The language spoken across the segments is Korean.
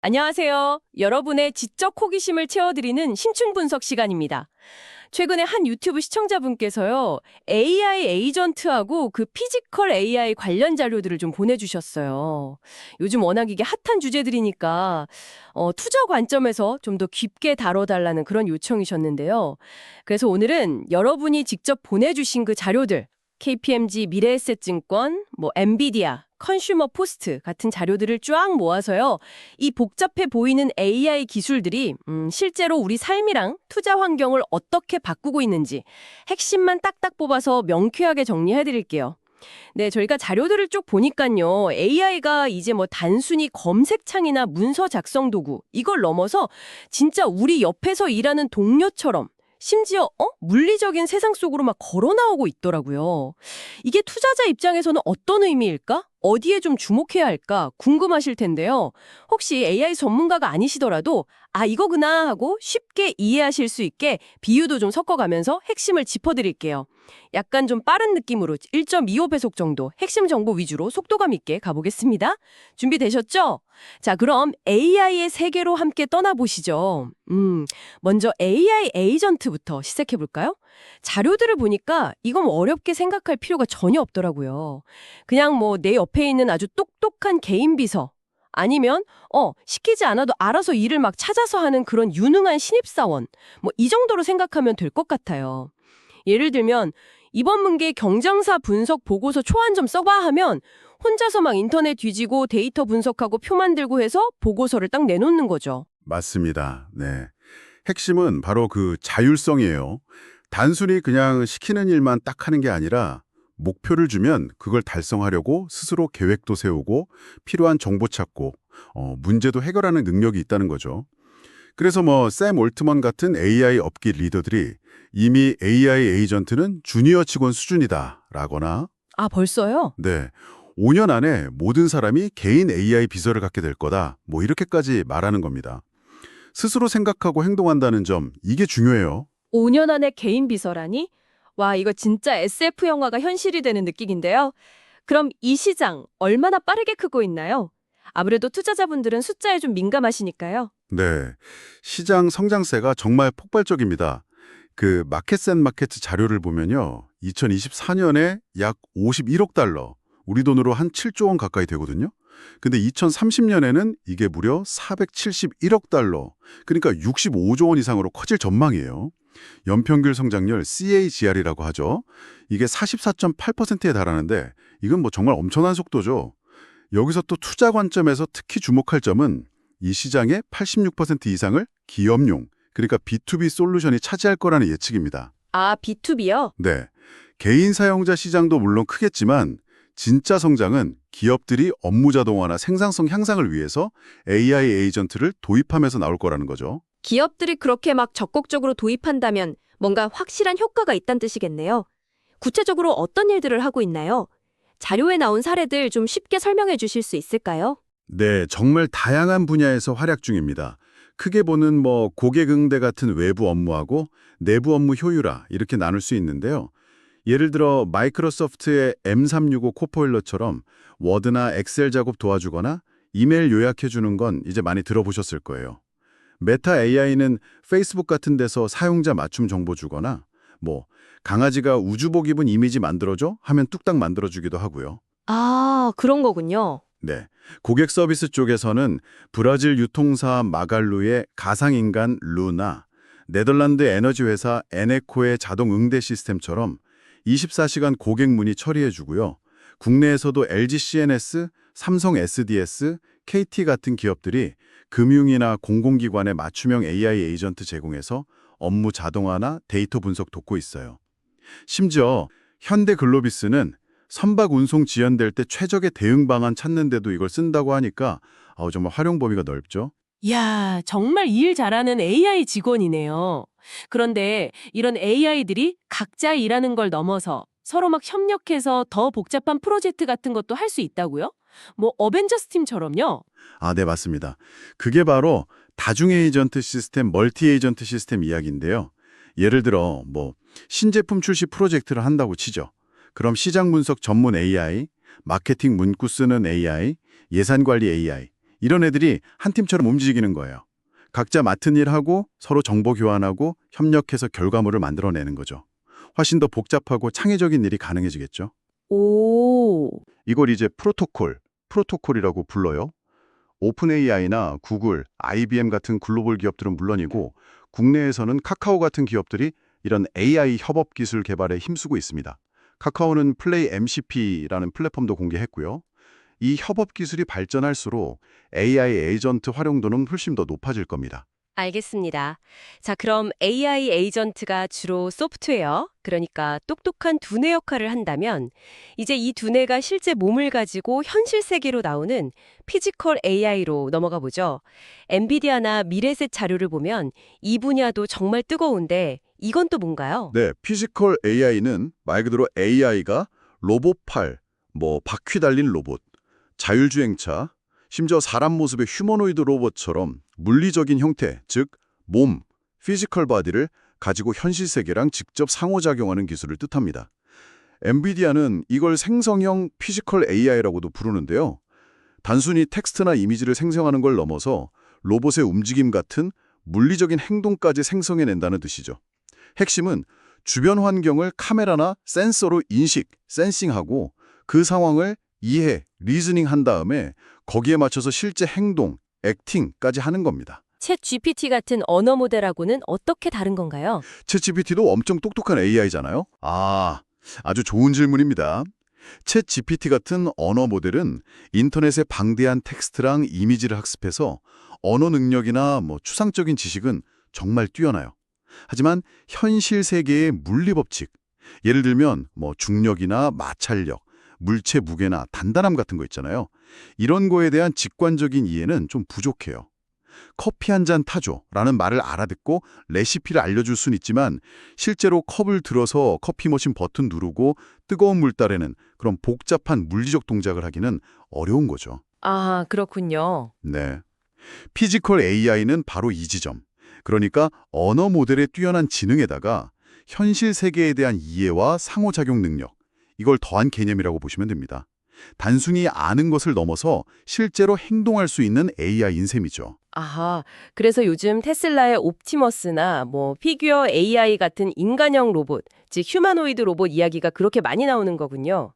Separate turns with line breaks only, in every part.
안녕하세요. 여러분의 지적 호기심을 채워드리는 심층 분석 시간입니다. 최근에 한 유튜브 시청자분께서요, AI 에이전트하고 그 피지컬 AI 관련 자료들을 좀 보내주셨어요. 요즘 워낙 이게 핫한 주제들이니까 투자 관점에서 좀 더 깊게 다뤄달라는 그런 요청이셨는데요. 그래서 오늘은 여러분이 직접 보내주신 그 자료들, KPMG 미래에셋증권, 엔비디아, 컨슈머 포스트 같은 자료들을 쫙 모아서요. 이 복잡해 보이는 AI 기술들이 실제로 우리 삶이랑 투자 환경을 어떻게 바꾸고 있는지 핵심만 딱딱 뽑아서 명쾌하게 정리해 드릴게요. 네, 저희가 자료들을 쭉 보니까요. AI가 이제 단순히 검색창이나 문서 작성 도구 이걸 넘어서 진짜 우리 옆에서 일하는 동료처럼 심지어 물리적인 세상 속으로 막 걸어 나오고 있더라고요. 이게 투자자 입장에서는 어떤 의미일까? 어디에 좀 주목해야 할까 궁금하실 텐데요. 혹시 AI 전문가가 아니시더라도 이거구나 하고 쉽게 이해하실 수 있게 비유도 좀 섞어가면서 핵심을 짚어드릴게요. 약간 좀 빠른 느낌으로 1.25배속 정도 핵심 정보 위주로 속도감 있게 가보겠습니다. 준비되셨죠? 자, 그럼 AI의 세계로 함께 떠나보시죠. 먼저 AI 에이전트부터 시작해볼까요? 자료들을 보니까 이건 어렵게 생각할 필요가 전혀 없더라고요. 그냥 내 옆에 있는 아주 똑똑한 개인 비서, 아니면 시키지 않아도 알아서 일을 막 찾아서 하는 그런 유능한 신입사원, 이 정도로 생각하면 될 것 같아요. 예를 들면 이번 분기 경쟁사 분석 보고서 초안 좀 써봐 하면 혼자서 막 인터넷 뒤지고 데이터 분석하고 표 만들고 해서 보고서를 딱 내놓는 거죠.
맞습니다. 네. 핵심은 바로 그 자율성이에요. 단순히 그냥 시키는 일만 딱 하는 게 아니라 목표를 주면 그걸 달성하려고 스스로 계획도 세우고 필요한 정보 찾고 문제도 해결하는 능력이 있다는 거죠. 그래서 샘 올트먼 같은 AI 업계 리더들이 이미 AI 에이전트는 주니어 직원 수준이다라거나
아, 벌써요?
네. 5년 안에 모든 사람이 개인 AI 비서를 갖게 될 거다. 이렇게까지 말하는 겁니다. 스스로 생각하고 행동한다는 점, 이게 중요해요.
5년 안에 개인 비서라니? 와, 이거 진짜 SF 영화가 현실이 되는 느낌인데요. 그럼 이 시장 얼마나 빠르게 크고 있나요? 아무래도 투자자분들은 숫자에 좀 민감하시니까요.
네. 시장 성장세가 정말 폭발적입니다. 그 마켓센마켓 자료를 보면요. 2024년에 약 51억 달러, 우리 돈으로 한 7조 원 가까이 되거든요. 근데 2030년에는 이게 무려 471억 달러, 그러니까 65조 원 이상으로 커질 전망이에요. 연평균 성장률 CAGR이라고 하죠. 이게 44.8%에 달하는데 이건 정말 엄청난 속도죠. 여기서 또 투자 관점에서 특히 주목할 점은 이 시장의 86% 이상을 기업용, 그러니까 B2B 솔루션이 차지할 거라는 예측입니다.
아, B2B요?
네. 개인 사용자 시장도 물론 크겠지만 진짜 성장은 기업들이 업무 자동화나 생산성 향상을 위해서 AI 에이전트를 도입하면서 나올 거라는 거죠.
기업들이 그렇게 막 적극적으로 도입한다면 뭔가 확실한 효과가 있다는 뜻이겠네요. 구체적으로 어떤 일들을 하고 있나요? 자료에 나온 사례들 좀 쉽게 설명해 주실 수 있을까요?
네, 정말 다양한 분야에서 활약 중입니다. 크게 보는 고객 응대 같은 외부 업무하고 내부 업무 효율화 이렇게 나눌 수 있는데요. 예를 들어 마이크로소프트의 M365 코파일럿처럼 워드나 엑셀 작업 도와주거나 이메일 요약해주는 건 이제 많이 들어보셨을 거예요. 메타 AI는 페이스북 같은 데서 사용자 맞춤 정보 주거나 강아지가 우주복 입은 이미지 만들어줘 하면 뚝딱 만들어주기도 하고요.
아, 그런 거군요.
네, 고객 서비스 쪽에서는 브라질 유통사 마갈루의 가상인간 루나, 네덜란드 에너지 회사 에네코의 자동 응대 시스템처럼 24시간 고객 문의 처리해주고요. 국내에서도 LG CNS, 삼성 SDS, KT 같은 기업들이 금융이나 공공기관에 맞춤형 AI 에이전트 제공해서 업무 자동화나 데이터 분석 돕고 있어요. 심지어 현대글로비스는 선박 운송 지연될 때 최적의 대응 방안 찾는데도 이걸 쓴다고 하니까 정말 활용 범위가 넓죠.
이야, 정말 이 일 잘하는 AI 직원이네요. 그런데 이런 AI들이 각자 일하는 걸 넘어서 서로 막 협력해서 더 복잡한 프로젝트 같은 것도 할 수 있다고요? 어벤져스 팀처럼요?
네, 맞습니다. 그게 바로 다중 에이전트 시스템, 멀티 에이전트 시스템 이야기인데요. 예를 들어 신제품 출시 프로젝트를 한다고 치죠. 그럼 시장 분석 전문 AI, 마케팅 문구 쓰는 AI, 예산 관리 AI 이런 애들이 한 팀처럼 움직이는 거예요. 각자 맡은 일 하고 서로 정보 교환하고 협력해서 결과물을 만들어내는 거죠. 훨씬 더 복잡하고 창의적인 일이 가능해지겠죠.
오,
이걸 이제 프로토콜이라고 불러요. 오픈 AI나 구글, IBM 같은 글로벌 기업들은 물론이고 국내에서는 카카오 같은 기업들이 이런 AI 협업 기술 개발에 힘쓰고 있습니다. 카카오는 플레이 MCP라는 플랫폼도 공개했고요. 이 협업 기술이 발전할수록 AI 에이전트 활용도는 훨씬 더 높아질 겁니다.
알겠습니다. 자, 그럼 AI 에이전트가 주로 소프트웨어, 그러니까 똑똑한 두뇌 역할을 한다면 이제 이 두뇌가 실제 몸을 가지고 현실 세계로 나오는 피지컬 AI로 넘어가 보죠. 엔비디아나 미래셋 자료를 보면 이 분야도 정말 뜨거운데 이건 또 뭔가요?
네, 피지컬 AI는 말 그대로 AI가 로봇팔, 바퀴 달린 로봇, 자율주행차, 심지어 사람 모습의 휴머노이드 로봇처럼 물리적인 형태, 즉 몸, 피지컬 바디를 가지고 현실 세계랑 직접 상호작용하는 기술을 뜻합니다. 엔비디아는 이걸 생성형 피지컬 AI라고도 부르는데요. 단순히 텍스트나 이미지를 생성하는 걸 넘어서 로봇의 움직임 같은 물리적인 행동까지 생성해낸다는 뜻이죠. 핵심은 주변 환경을 카메라나 센서로 센싱하고 그 상황을 이해, 리즈닝한 다음에 거기에 맞춰서 실제 행동, 액팅까지 하는 겁니다.
챗 GPT 같은 언어 모델하고는 어떻게 다른 건가요?
챗GPT도 엄청 똑똑한 AI잖아요. 아주 좋은 질문입니다. 챗GPT 같은 언어 모델은 인터넷의 방대한 텍스트랑 이미지를 학습해서 언어 능력이나 추상적인 지식은 정말 뛰어나요. 하지만 현실 세계의 물리 법칙, 예를 들면 중력이나 마찰력, 물체 무게나 단단함 같은 거 있잖아요. 이런 거에 대한 직관적인 이해는 좀 부족해요. 커피 한 잔 타줘라는 말을 알아듣고 레시피를 알려줄 순 있지만 실제로 컵을 들어서 커피 머신 버튼 누르고 뜨거운 물 따르는 그런 복잡한 물리적 동작을 하기는 어려운 거죠.
아, 그렇군요.
네. 피지컬 AI는 바로 이 지점. 그러니까 언어 모델의 뛰어난 지능에다가 현실 세계에 대한 이해와 상호작용 능력, 이걸 더한 개념이라고 보시면 됩니다. 단순히 아는 것을 넘어서 실제로 행동할 수 있는 AI인 셈이죠.
아하, 그래서 요즘 테슬라의 옵티머스나 피규어 AI 같은 인간형 로봇, 즉 휴머노이드 로봇 이야기가 그렇게 많이 나오는 거군요.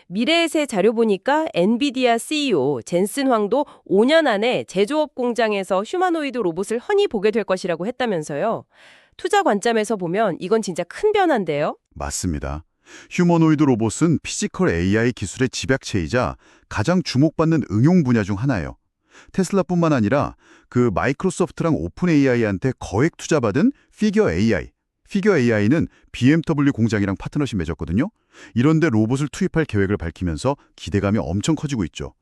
미래의 새 자료 보니까 엔비디아 CEO 젠슨 황도 5년 안에 제조업 공장에서 휴머노이드 로봇을 흔히 보게 될 것이라고 했다면서요. 투자 관점에서 보면 이건 진짜 큰 변화인데요.
맞습니다. 휴머노이드 로봇은 피지컬 AI 기술의 집약체이자 가장 주목받는 응용 분야 중 하나예요. 테슬라뿐만 아니라 그 마이크로소프트랑 오픈 AI한테 거액 투자받은 피겨 AI는 BMW 공장이랑 파트너십 맺었거든요. 이런데 로봇을 투입할 계획을 밝히면서 기대감이 엄청 커지고 있죠.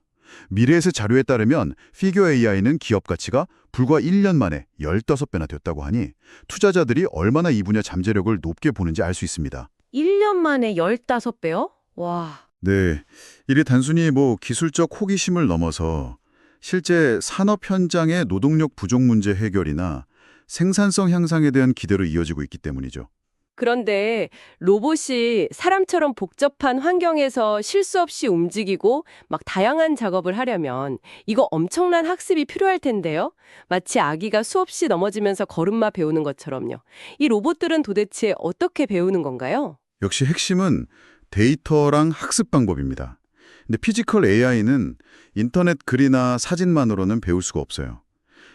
미래에셋 자료에 따르면 피겨 AI는 기업 가치가 불과 1년 만에 15배나 됐다고 하니 투자자들이 얼마나 이 분야 잠재력을 높게 보는지 알 수 있습니다.
1년 만에 15배요? 와.
네, 이게 단순히 기술적 호기심을 넘어서 실제 산업 현장의 노동력 부족 문제 해결이나 생산성 향상에 대한 기대로 이어지고 있기 때문이죠.
그런데 로봇이 사람처럼 복잡한 환경에서 실수 없이 움직이고 막 다양한 작업을 하려면 이거 엄청난 학습이 필요할 텐데요. 마치 아기가 수없이 넘어지면서 걸음마 배우는 것처럼요. 이 로봇들은 도대체 어떻게 배우는 건가요?
역시 핵심은 데이터랑 학습 방법입니다. 근데 피지컬 AI는 인터넷 글이나 사진만으로는 배울 수가 없어요.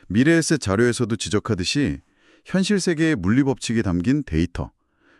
미래에셋 자료에서도 지적하듯이 현실 세계의 물리 법칙이 담긴 데이터,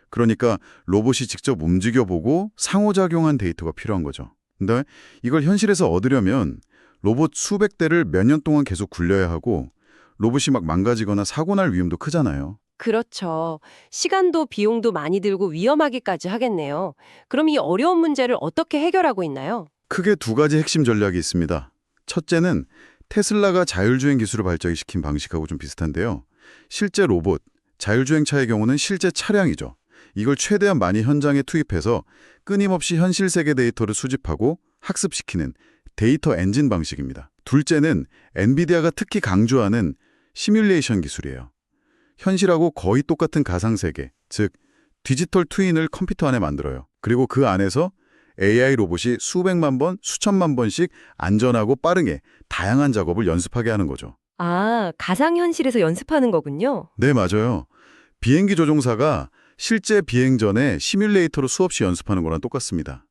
그러니까 로봇이 직접 움직여보고 상호작용한 데이터가 필요한 거죠. 근데 이걸 현실에서 얻으려면 로봇 수백 대를 몇 년 동안 계속 굴려야 하고 로봇이 막 망가지거나 사고 날 위험도 크잖아요.
그렇죠. 시간도 비용도 많이 들고 위험하기까지 하겠네요. 그럼 이 어려운 문제를 어떻게 해결하고 있나요?
크게 두 가지 핵심 전략이 있습니다. 첫째는 테슬라가 자율주행 기술을 발전시킨 방식하고 좀 비슷한데요. 실제 로봇, 자율주행차의 경우는 실제 차량이죠. 이걸 최대한 많이 현장에 투입해서 끊임없이 현실 세계 데이터를 수집하고 학습시키는 데이터 엔진 방식입니다. 둘째는 엔비디아가 특히 강조하는 시뮬레이션 기술이에요. 현실하고 거의 똑같은 가상세계, 즉 디지털 트윈을 컴퓨터 안에 만들어요. 그리고 그 안에서 AI 로봇이 수백만 번, 수천만 번씩 안전하고 빠르게 다양한 작업을 연습하게 하는 거죠.
아, 가상현실에서 연습하는 거군요.
네, 맞아요. 비행기 조종사가 실제 비행 전에 시뮬레이터로 수없이 연습하는 거랑 똑같습니다.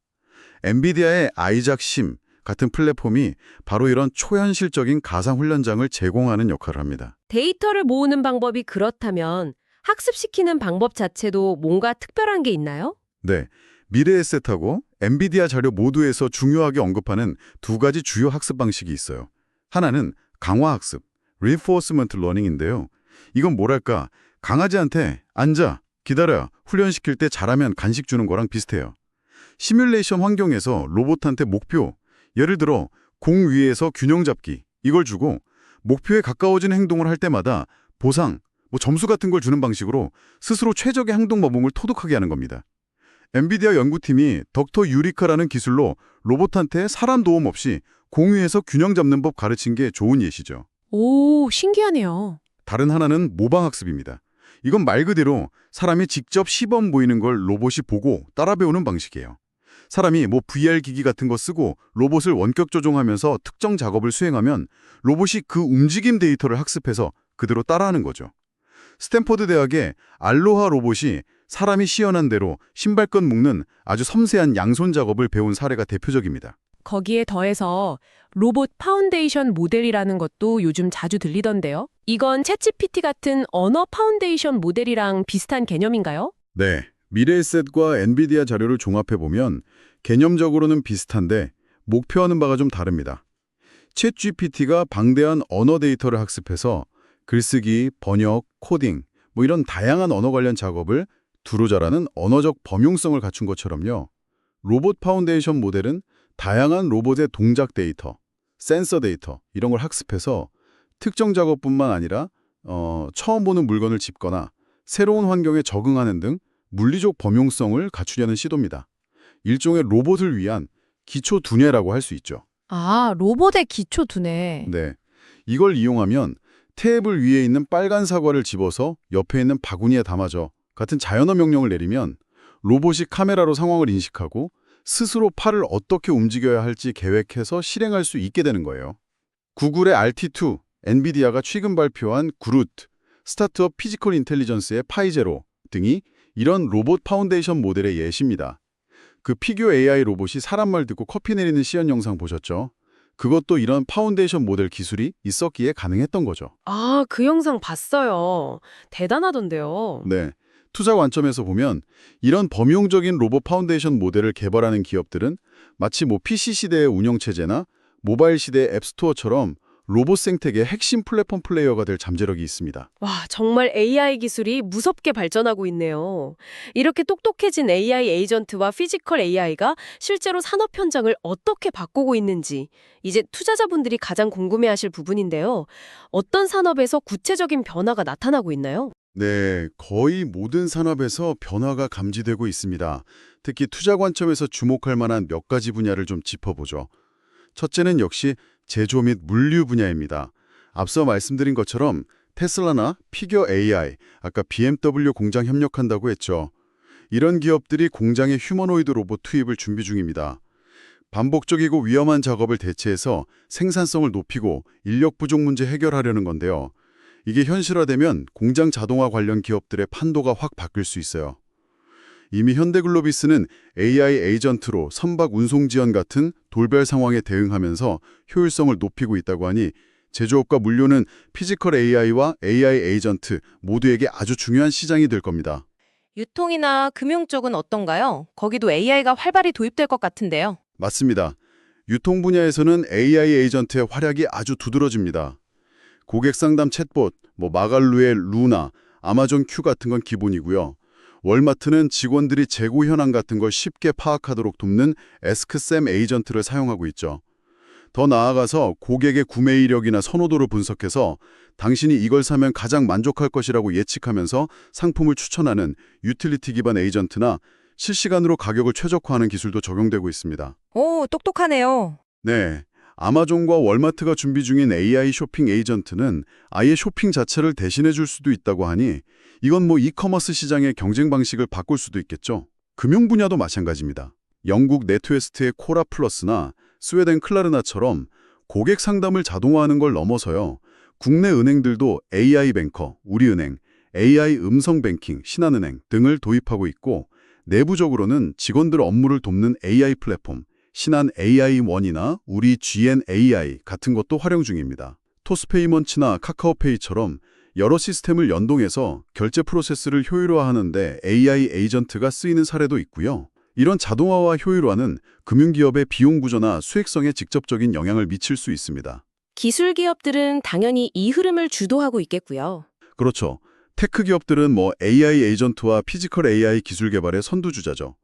엔비디아의 아이작 심 같은 플랫폼이 바로 이런 초현실적인 가상 훈련장을 제공하는 역할을 합니다.
데이터를 모으는 방법이 그렇다면 학습시키는 방법 자체도 뭔가 특별한 게 있나요?
네, 미래에셋하고 엔비디아 자료 모두에서 중요하게 언급하는 두 가지 주요 학습 방식이 있어요. 하나는 강화학습, reinforcement learning인데요. 이건 뭐랄까, 강아지한테 앉아, 기다려, 훈련시킬 때 잘하면 간식 주는 거랑 비슷해요. 시뮬레이션 환경에서 로봇한테 목표, 예를 들어 공 위에서 균형 잡기, 이걸 주고 목표에 가까워지는 행동을 할 때마다 보상, 점수 같은 걸 주는 방식으로 스스로 최적의 행동 모범을 토득하게 하는 겁니다. 엔비디아 연구팀이 덕터 유리카라는 기술로 로봇한테 사람 도움 없이 공 위에서 균형 잡는 법 가르친 게 좋은 예시죠.
오, 신기하네요.
다른 하나는 모방학습입니다. 이건 말 그대로 사람이 직접 시범 보이는 걸 로봇이 보고 따라 배우는 방식이에요. 사람이 VR 기기 같은 거 쓰고 로봇을 원격 조종하면서 특정 작업을 수행하면 로봇이 그 움직임 데이터를 학습해서 그대로 따라하는 거죠. 스탠퍼드 대학의 알로하 로봇이 사람이 시연한 대로 신발끈 묶는 아주 섬세한 양손 작업을 배운 사례가 대표적입니다.
거기에 더해서 로봇 파운데이션 모델이라는 것도 요즘 자주 들리던데요. 이건 챗GPT 같은 언어 파운데이션 모델이랑 비슷한 개념인가요?
네, 미래에셋과 엔비디아 자료를 종합해보면 개념적으로는 비슷한데 목표하는 바가 좀 다릅니다. 챗GPT가 방대한 언어 데이터를 학습해서 글쓰기, 번역, 코딩, 이런 다양한 언어 관련 작업을 두루 잘하는 언어적 범용성을 갖춘 것처럼요. 로봇 파운데이션 모델은 다양한 로봇의 동작 데이터, 센서 데이터 이런 걸 학습해서 특정 작업뿐만 아니라 처음 보는 물건을 짚거나 새로운 환경에 적응하는 등 물리적 범용성을 갖추려는 시도입니다. 일종의 로봇을 위한 기초 두뇌라고 할 수 있죠.
아, 로봇의 기초 두뇌.
네, 이걸 이용하면 테이블 위에 있는 빨간 사과를 집어서 옆에 있는 바구니에 담아줘 같은 자연어 명령을 내리면 로봇이 카메라로 상황을 인식하고 스스로 팔을 어떻게 움직여야 할지 계획해서 실행할 수 있게 되는 거예요. 구글의 RT2, 엔비디아가 최근 발표한 그루트, 스타트업 피지컬 인텔리전스의 파이제로 등이 이런 로봇 파운데이션 모델의 예시입니다. 그 피규어 AI 로봇이 사람 말 듣고 커피 내리는 시연 영상 보셨죠? 그것도 이런 파운데이션 모델 기술이 있었기에 가능했던 거죠.
아, 그 영상 봤어요. 대단하던데요.
네, 투자 관점에서 보면 이런 범용적인 로봇 파운데이션 모델을 개발하는 기업들은 마치 PC 시대의 운영체제나 모바일 시대의 앱스토어처럼 로봇 생태계의 핵심 플랫폼 플레이어가 될 잠재력이 있습니다.
와, 정말 AI 기술이 무섭게 발전하고 있네요. 이렇게 똑똑해진 AI 에이전트와 피지컬 AI가 실제로 산업 현장을 어떻게 바꾸고 있는지 이제 투자자분들이 가장 궁금해하실 부분인데요. 어떤 산업에서 구체적인 변화가 나타나고 있나요?
네, 거의 모든 산업에서 변화가 감지되고 있습니다. 특히 투자 관점에서 주목할 만한 몇 가지 분야를 좀 짚어보죠. 첫째는 역시 제조 및 물류 분야입니다. 앞서 말씀드린 것처럼 테슬라나 피겨 AI, 아까 BMW 공장 협력한다고 했죠. 이런 기업들이 공장에 휴머노이드 로봇 투입을 준비 중입니다. 반복적이고 위험한 작업을 대체해서 생산성을 높이고 인력 부족 문제 해결하려는 건데요. 이게 현실화되면 공장 자동화 관련 기업들의 판도가 확 바뀔 수 있어요. 이미 현대글로비스는 AI 에이전트로 선박 운송 지연 같은 돌발 상황에 대응하면서 효율성을 높이고 있다고 하니 제조업과 물류는 피지컬 AI와 AI 에이전트 모두에게 아주 중요한 시장이 될 겁니다.
유통이나 금융 쪽은 어떤가요? 거기도 AI가 활발히 도입될 것 같은데요.
맞습니다. 유통 분야에서는 AI 에이전트의 활약이 아주 두드러집니다. 고객 상담 챗봇, 마갈루의 루나, 아마존 큐 같은 건 기본이고요. 월마트는 직원들이 재고 현황 같은 걸 쉽게 파악하도록 돕는 에스크샘 에이전트를 사용하고 있죠. 더 나아가서 고객의 구매 이력이나 선호도를 분석해서 당신이 이걸 사면 가장 만족할 것이라고 예측하면서 상품을 추천하는 유틸리티 기반 에이전트나 실시간으로 가격을 최적화하는 기술도 적용되고 있습니다.
오, 똑똑하네요.
네, 아마존과 월마트가 준비 중인 AI 쇼핑 에이전트는 아예 쇼핑 자체를 대신해 줄 수도 있다고 하니 이건 이커머스 시장의 경쟁 방식을 바꿀 수도 있겠죠. 금융 분야도 마찬가지입니다. 영국 네트웨스트의 코라 플러스나 스웨덴 클라르나처럼 고객 상담을 자동화하는 걸 넘어서요. 국내 은행들도 AI 뱅커, 우리은행, AI 음성 뱅킹, 신한은행 등을 도입하고 있고 내부적으로는 직원들 업무를 돕는 AI 플랫폼, 신한 AI1이나 우리 GNAI 같은 것도 활용 중입니다. 토스페이먼츠나 카카오페이처럼 여러 시스템을 연동해서 결제 프로세스를 효율화하는데 AI 에이전트가 쓰이는 사례도 있고요. 이런 자동화와 효율화는 금융기업의 비용 구조나 수익성에 직접적인 영향을 미칠 수 있습니다.
기술 기업들은 당연히 이 흐름을 주도하고 있겠고요.
그렇죠. 테크 기업들은 AI 에이전트와 피지컬 AI 기술 개발의 선두주자죠.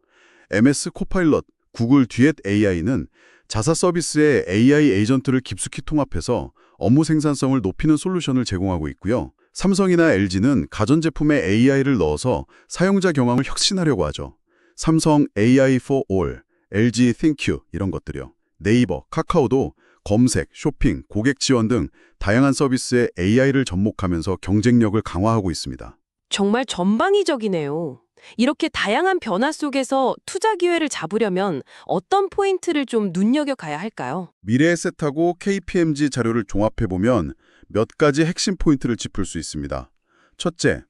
MS 코파일럿, 구글 듀엣 AI는 자사 서비스에 AI 에이전트를 깊숙이 통합해서 업무 생산성을 높이는 솔루션을 제공하고 있고요. 삼성이나 LG는 가전제품에 AI를 넣어서 사용자 경험을 혁신하려고 하죠. 삼성 AI for All, LG ThinkQ 이런 것들이요. 네이버, 카카오도 검색, 쇼핑, 고객 지원 등 다양한 서비스에 AI를 접목하면서 경쟁력을 강화하고 있습니다.
정말 전방위적이네요. 이렇게 다양한 변화 속에서 투자 기회를 잡으려면 어떤 포인트를 좀 눈여겨가야 할까요?
미래에셋하고 KPMG 자료를 종합해보면 몇 가지 핵심 포인트를 짚을 수 있습니다. 첫째,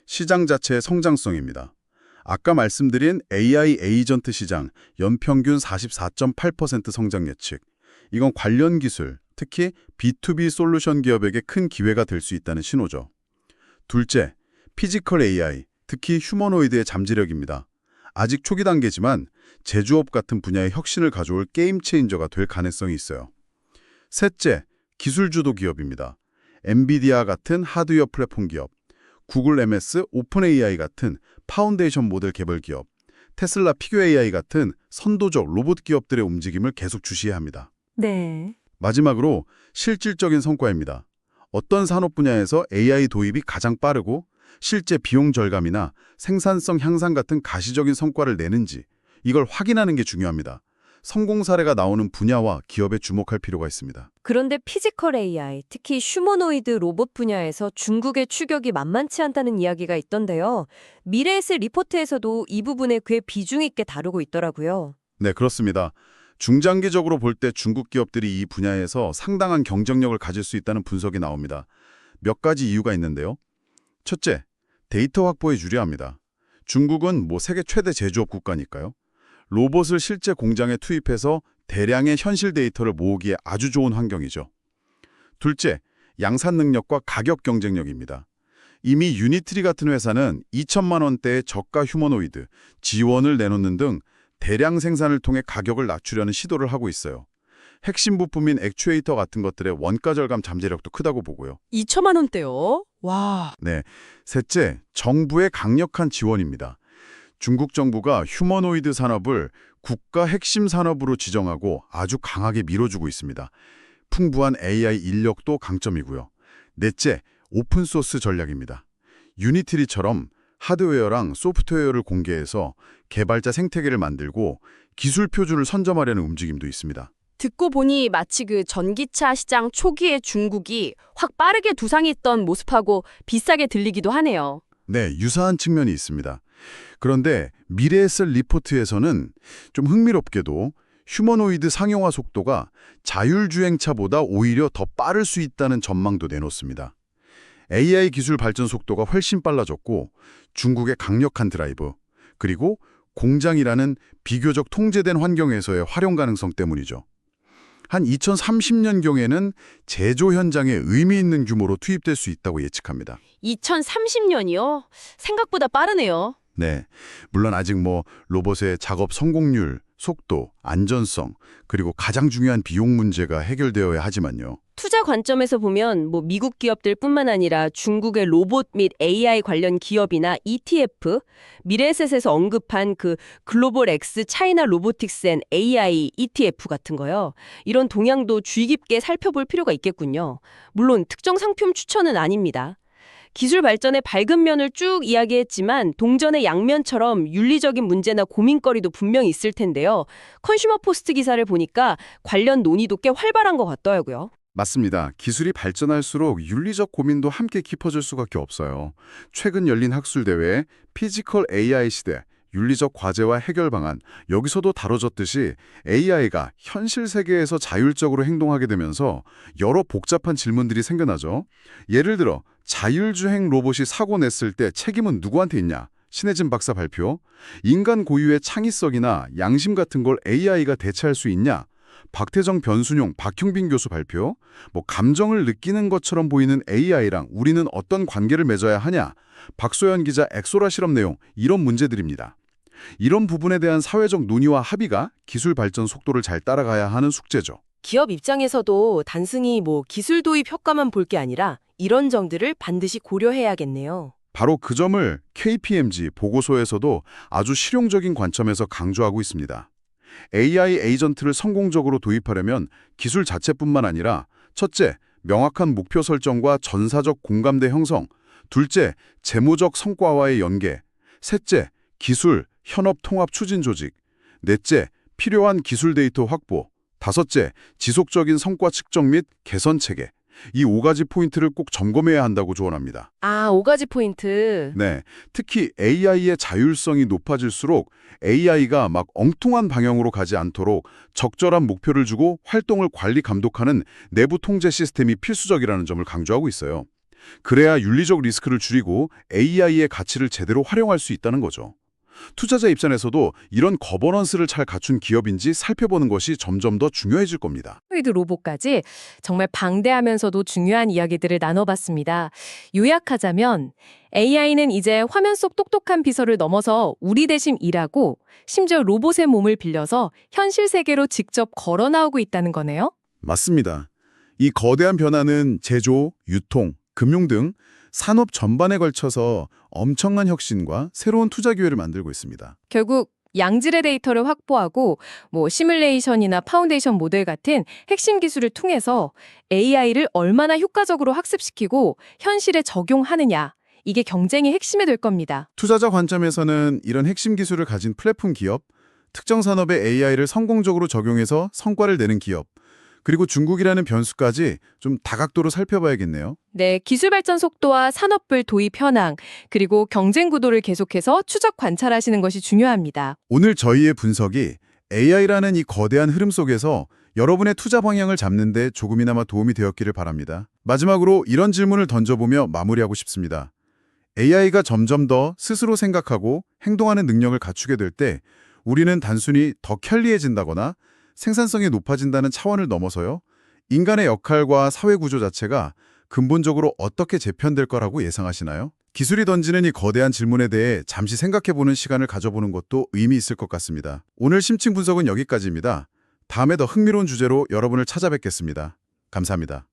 시장 자체의 성장성입니다. 아까 말씀드린 AI 에이전트 시장 연평균 44.8% 성장 예측. 이건 관련 기술, 특히 B2B 솔루션 기업에게 큰 기회가 될 수 있다는 신호죠. 둘째, 피지컬 AI, 특히 휴머노이드의 잠재력입니다. 아직 초기 단계지만 제조업 같은 분야의 혁신을 가져올 게임 체인저가 될 가능성이 있어요. 셋째, 기술 주도 기업입니다. 엔비디아 같은 하드웨어 플랫폼 기업, 구글 MS, 오픈 AI 같은 파운데이션 모델 개발 기업, 테슬라 피규어 AI 같은 선도적 로봇 기업들의 움직임을 계속 주시해야 합니다.
네.
마지막으로 실질적인 성과입니다. 어떤 산업 분야에서 AI 도입이 가장 빠르고 실제 비용 절감이나 생산성 향상 같은 가시적인 성과를 내는지 이걸 확인하는 게 중요합니다. 성공 사례가 나오는 분야와 기업에 주목할 필요가 있습니다.
그런데 피지컬 AI, 특히 휴머노이드 로봇 분야에서 중국의 추격이 만만치 않다는 이야기가 있던데요. 미래에셋 리포트에서도 이 부분에 꽤 비중 있게 다루고 있더라고요.
네, 그렇습니다. 중장기적으로 볼 때 중국 기업들이 이 분야에서 상당한 경쟁력을 가질 수 있다는 분석이 나옵니다. 몇 가지 이유가 있는데요. 첫째, 데이터 확보에 유리합니다. 중국은 세계 최대 제조업 국가니까요. 로봇을 실제 공장에 투입해서 대량의 현실 데이터를 모으기에 아주 좋은 환경이죠. 둘째, 양산 능력과 가격 경쟁력입니다. 이미 유니트리 같은 회사는 2천만 원대의 저가 휴머노이드, 지원을 내놓는 등 대량 생산을 통해 가격을 낮추려는 시도를 하고 있어요. 핵심 부품인 액추에이터 같은 것들의 원가 절감 잠재력도 크다고 보고요.
2천만 원대요? 와.
네, 셋째, 정부의 강력한 지원입니다. 중국 정부가 휴머노이드 산업을 국가 핵심 산업으로 지정하고 아주 강하게 밀어주고 있습니다. 풍부한 AI 인력도 강점이고요. 넷째, 오픈소스 전략입니다. 유니트리처럼 하드웨어랑 소프트웨어를 공개해서 개발자 생태계를 만들고 기술 표준을 선점하려는 움직임도 있습니다.
듣고 보니 마치 그 전기차 시장 초기의 중국이 확 빠르게 두상했던 모습하고 비슷하게 들리기도 하네요.
네, 유사한 측면이 있습니다. 그런데 미래에셋 리포트에서는 좀 흥미롭게도 휴머노이드 상용화 속도가 자율주행차보다 오히려 더 빠를 수 있다는 전망도 내놓습니다. AI 기술 발전 속도가 훨씬 빨라졌고 중국의 강력한 드라이브, 그리고 공장이라는 비교적 통제된 환경에서의 활용 가능성 때문이죠. 한 2030년경에는 제조 현장에 의미 있는 규모로 투입될 수 있다고 예측합니다.
2030년이요? 생각보다 빠르네요.
네, 물론 아직 로봇의 작업 성공률, 속도, 안전성, 그리고 가장 중요한 비용 문제가 해결되어야 하지만요.
투자 관점에서 보면 미국 기업들뿐만 아니라 중국의 로봇 및 AI 관련 기업이나 ETF, 미래에셋에서 언급한 그 글로벌 X 차이나 로보틱스 앤 AI ETF 같은 거요. 이런 동향도 주의 깊게 살펴볼 필요가 있겠군요. 물론 특정 상품 추천은 아닙니다. 기술 발전의 밝은 면을 쭉 이야기했지만 동전의 양면처럼 윤리적인 문제나 고민거리도 분명히 있을 텐데요. 컨슈머 포스트 기사를 보니까 관련 논의도 꽤 활발한 것 같더라고요.
맞습니다. 기술이 발전할수록 윤리적 고민도 함께 깊어질 수밖에 없어요. 최근 열린 학술대회 피지컬 AI 시대, 윤리적 과제와 해결 방안, 여기서도 다뤄졌듯이 AI가 현실 세계에서 자율적으로 행동하게 되면서 여러 복잡한 질문들이 생겨나죠. 예를 들어 자율주행 로봇이 사고 냈을 때 책임은 누구한테 있냐? 신혜진 박사 발표. 인간 고유의 창의성이나 양심 같은 걸 AI가 대체할 수 있냐? 박태정, 변순용, 박형빈 교수 발표. 감정을 느끼는 것처럼 보이는 AI랑 우리는 어떤 관계를 맺어야 하냐? 박소연 기자 엑소라 실험 내용, 이런 문제들입니다. 이런 부분에 대한 사회적 논의와 합의가 기술 발전 속도를 잘 따라가야 하는 숙제죠.
기업 입장에서도 단순히 기술 도입 효과만 볼 게 아니라 이런 점들을 반드시 고려해야겠네요.
바로 그 점을 KPMG 보고서에서도 아주 실용적인 관점에서 강조하고 있습니다. AI 에이전트를 성공적으로 도입하려면 기술 자체뿐만 아니라 첫째, 명확한 목표 설정과 전사적 공감대 형성, 둘째, 재무적 성과와의 연계, 셋째, 기술, 현업 통합 추진 조직, 넷째, 필요한 기술 데이터 확보, 다섯째, 지속적인 성과 측정 및 개선 체계. 이 5가지 포인트를 꼭 점검해야 한다고 조언합니다.
5가지 포인트.
네, 특히 AI의 자율성이 높아질수록 AI가 막 엉뚱한 방향으로 가지 않도록 적절한 목표를 주고 활동을 관리 감독하는 내부 통제 시스템이 필수적이라는 점을 강조하고 있어요. 그래야 윤리적 리스크를 줄이고 AI의 가치를 제대로 활용할 수 있다는 거죠. 투자자 입장에서도 이런 거버넌스를 잘 갖춘 기업인지 살펴보는 것이 점점 더 중요해질 겁니다.
휴머노이드 로봇까지 정말 방대하면서도 중요한 이야기들을 나눠봤습니다. 요약하자면 AI는 이제 화면 속 똑똑한 비서를 넘어서 우리 대신 일하고 심지어 로봇의 몸을 빌려서 현실 세계로 직접 걸어 나오고 있다는 거네요.
맞습니다. 이 거대한 변화는 제조, 유통, 금융 등 산업 전반에 걸쳐서 엄청난 혁신과 새로운 투자 기회를 만들고 있습니다.
결국 양질의 데이터를 확보하고 시뮬레이션이나 파운데이션 모델 같은 핵심 기술을 통해서 AI를 얼마나 효과적으로 학습시키고 현실에 적용하느냐, 이게 경쟁의 핵심이 될 겁니다.
투자자 관점에서는 이런 핵심 기술을 가진 플랫폼 기업, 특정 산업의 AI를 성공적으로 적용해서 성과를 내는 기업, 그리고 중국이라는 변수까지 좀 다각도로 살펴봐야겠네요.
네, 기술 발전 속도와 산업별 도입 현황, 그리고 경쟁 구도를 계속해서 추적 관찰하시는 것이 중요합니다.
오늘 저희의 분석이 AI라는 이 거대한 흐름 속에서 여러분의 투자 방향을 잡는 데 조금이나마 도움이 되었기를 바랍니다. 마지막으로 이런 질문을 던져보며 마무리하고 싶습니다. AI가 점점 더 스스로 생각하고 행동하는 능력을 갖추게 될 때 우리는 단순히 더 편리해진다거나 생산성이 높아진다는 차원을 넘어서요, 인간의 역할과 사회 구조 자체가 근본적으로 어떻게 재편될 거라고 예상하시나요? 기술이 던지는 이 거대한 질문에 대해 잠시 생각해보는 시간을 가져보는 것도 의미 있을 것 같습니다. 오늘 심층 분석은 여기까지입니다. 다음에 더 흥미로운 주제로 여러분을 찾아뵙겠습니다. 감사합니다.